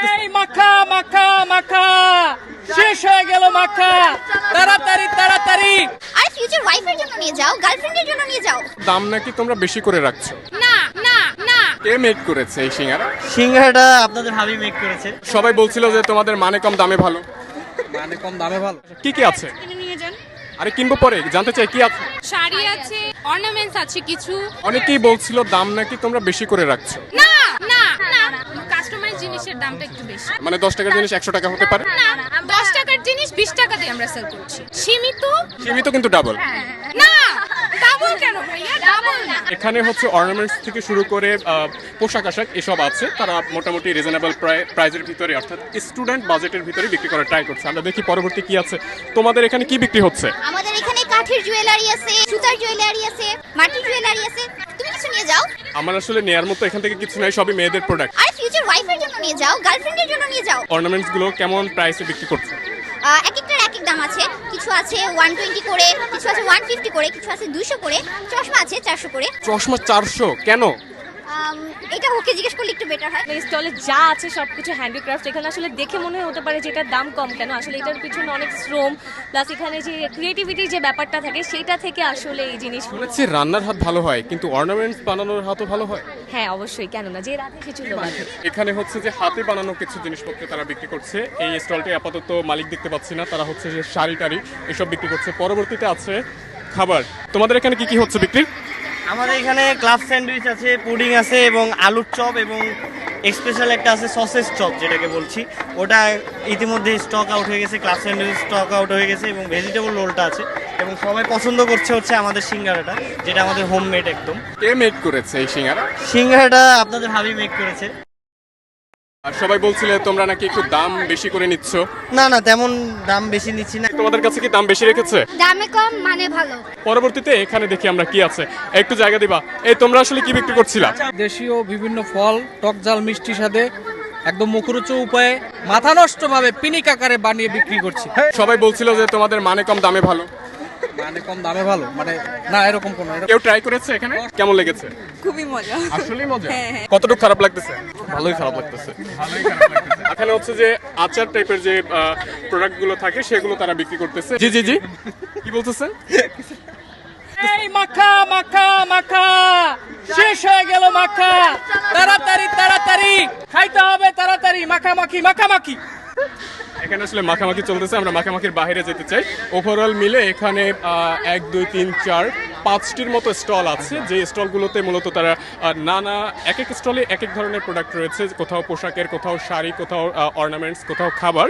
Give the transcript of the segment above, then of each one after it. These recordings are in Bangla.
লাগতেছে? এই মাখা মাখা মাখা শেষ হয়ে গেল মাখা, তাড়াতাড়ি তাড়াতাড়ি। আর ফিউচার ওয়াইফের জন্য নিয়ে যাও, গার্লফ্রেন্ডের জন্য নিয়ে যাও। দাম নাকি তোমরা বেশি করে রাখছো? না না না, কে মেক করেছে এই সিঙ্গারা? সিঙ্গারাটা আপনাদের ভাবি মেক করেছে। সবাই বলছিল যে তোমাদের মানে কম দামে ভালো। মানে কম দামে ভালো। কি কি আছে? কিনে নিয়ে যান। আরে কিনবো পরে, জানতে চাই কি আছে। শাড়ি আছে, অর্নামেন্টস আছে কিছু। অনেকেই বলছিল দাম নাকি তোমরা বেশি করে রাখছো। না না না, কাস্টমাইজ জিনিসের দামটা একটু বেশি। মানে 10 টাকার জিনিস 100 টাকা হতে পারে। না, 10 টাকার জিনিস 20 টাকা দিয়ে আমরা সেল করছি। সীমিত সীমিত কিন্তু ডাবল। না, ডাবল কেন ভাইয়া? ডাবল না। এখানে হচ্ছে অর্নামেন্টস থেকে শুরু করে পোশাক আশাক এসব আছে, তারা মোটামুটি রিজনেবল প্রাইজের ভিতরে অর্থাৎ স্টুডেন্ট বাজেটের ভিতরে বিক্রি করার ট্রাই করছে। আমরা দেখি পরবর্তী কি আছে। তোমাদের এখানে কি বিক্রি হচ্ছে? আমাদের এখানে কাঠের জুয়েলারি আছে, সুতার জুয়েলারি আছে, মাটির জুয়েলারি আছে। তুমি কিছু নিয়ে যাও। আমার আসলে নেয়ার মতো এখান থেকে কিছু নাই, সবই মেয়েদের প্রোডাক্ট। আর ফিউচার ওয়াইফের জন্য নিয়ে যাও, গার্লফ্রেন্ডের জন্য নিয়ে যাও। অর্নামেন্টস গুলো কেমন প্রাইসে বিক্রি করছে? এক একটার এক এক দাম আছে। কিছু আছে 120 করে, কিছু আছে 150 করে, কিছু আছে 200 করে, চশমা আছে 400 করে। চশমা 400 কেন? এটা ওকে জিজ্ঞেস করলে একটু বেটার হয়। স্টলে যা আছে সবকিছু হ্যান্ডিক্রাফট। এখানে আসলে দেখে মনে হতে পারে যে এটার দাম কম কেন, আসলে এটার পিছনে অনেক শ্রম প্লাস এখানে যে ক্রিয়েটিভিটির যে ব্যাপারটা থাকে সেটা থেকে আসলে এই জিনিসগুলো। শুনেছি রান্নার হাত ভালো হয়, কিন্তু অর্নামেন্টস বানানোর হাতও ভালো হয়। হ্যাঁ অবশ্যই, কেন না, যে রাধে কিছু লোক আছে। এখানে হচ্ছে যে হাতে বানানো কিছু জিনিসপত্র তারা বিক্রি করছে। এই স্টলটি আপাতত মালিক দেখতে পাচ্ছি না, তারা হচ্ছে যে শাড়ি টাড়ি এসব বিক্রি করছে। পরবর্তীতে আছে খাবার। তোমাদের এখানে কি কি হচ্ছে বিক্রি? আমাদের এখানে ক্লাব স্যান্ডউইচ আছে, পুডিং আছে এবং আলুর চপ এবং স্পেশাল একটা আছে সসেজ চপ যেটাকে বলছি, ওটা ইতিমধ্যে স্টক আউট হয়ে গেছে। ক্লাব স্যান্ডউইচ স্টক আউট হয়ে গেছে এবং ভেজিটেবল রোলটা আছে এবং সবাই পছন্দ করছে হচ্ছে আমাদের সিঙ্গারাটা, যেটা আমাদের হোমমেড একদম। কে মেক করেছে এই সিঙ্গারা? সিঙ্গারাটা আপনাদের ভাবি মেক করেছে। আর সবাই বলছিল তোমরা নাকি একটু দাম বেশি করে নিচ্ছ। না না, তেমন দাম বেশি নিচ্ছি না। তোমাদের কাছে কি দাম বেশি রেখেছে? দামে কম মানে ভালো। পরবর্তীতে এখানে দেখি আমরা কি আছে, একটু জায়গা দিবা। এই তোমরা আসলে কি বিক্রি করছিলা? দেশীয় বিভিন্ন ফল টক ঝাল মিষ্টি স্বাদে একদম মুখরোচক উপায়ে মাথা নষ্ট ভাবে পিনিক আকারে বানিয়ে বিক্রি করছি। সবাই বলছিল যে তোমাদের মানে কম দামে ভালো। মানে কম দামে ভালো, মানে না এরকম কোনো। কেউ ট্রাই করেছে এখানে? কেমন লেগেছে? খুবই মজা। আসলেই মজা। কতটুকু খারাপ লাগতেছে? ভালোই খারাপ লাগতেছে। এখানে হচ্ছে যে আচার টাইপের যে প্রোডাক্ট গুলো থাকে সেগুলো তারা বিক্রি করতেছে। জি জি জি, কি বলতেছেন? এই মাখা মাখা মাখা শেষ হয়ে গেল মাখা, তাড়াতাড়ি তাড়াতাড়ি খাইতে হবে, তাড়াতাড়ি মাখামাখি মাখামাখি। এখানে আসলে মাখামাখি চলতেছে, আমরা মাখামাখির বাইরে যেতে চাই। ওভারঅল মিলে এখানে 1 2 3 4 5টির মতো স্টল আছে, যে স্টলগুলোতে মূলত তারা নানা এক এক স্টলে এক এক ধরনের প্রোডাক্ট রয়েছে। কোথাও পোশাকের, কোথাও শাড়ি, কোথাও অর্নামেন্টস, কোথাও খাবার।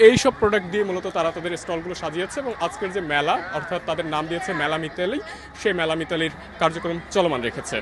এই সব প্রোডাক্ট দিয়ে মূলত তারা তাদের স্টলগুলো সাজিয়েছে এবং আজকের যে মেলা, অর্থাৎ তাদের নাম দিয়েছে মেলা মিতালি, সেই মেলা মিতালির কার্যক্রম চলমান রেখেছে।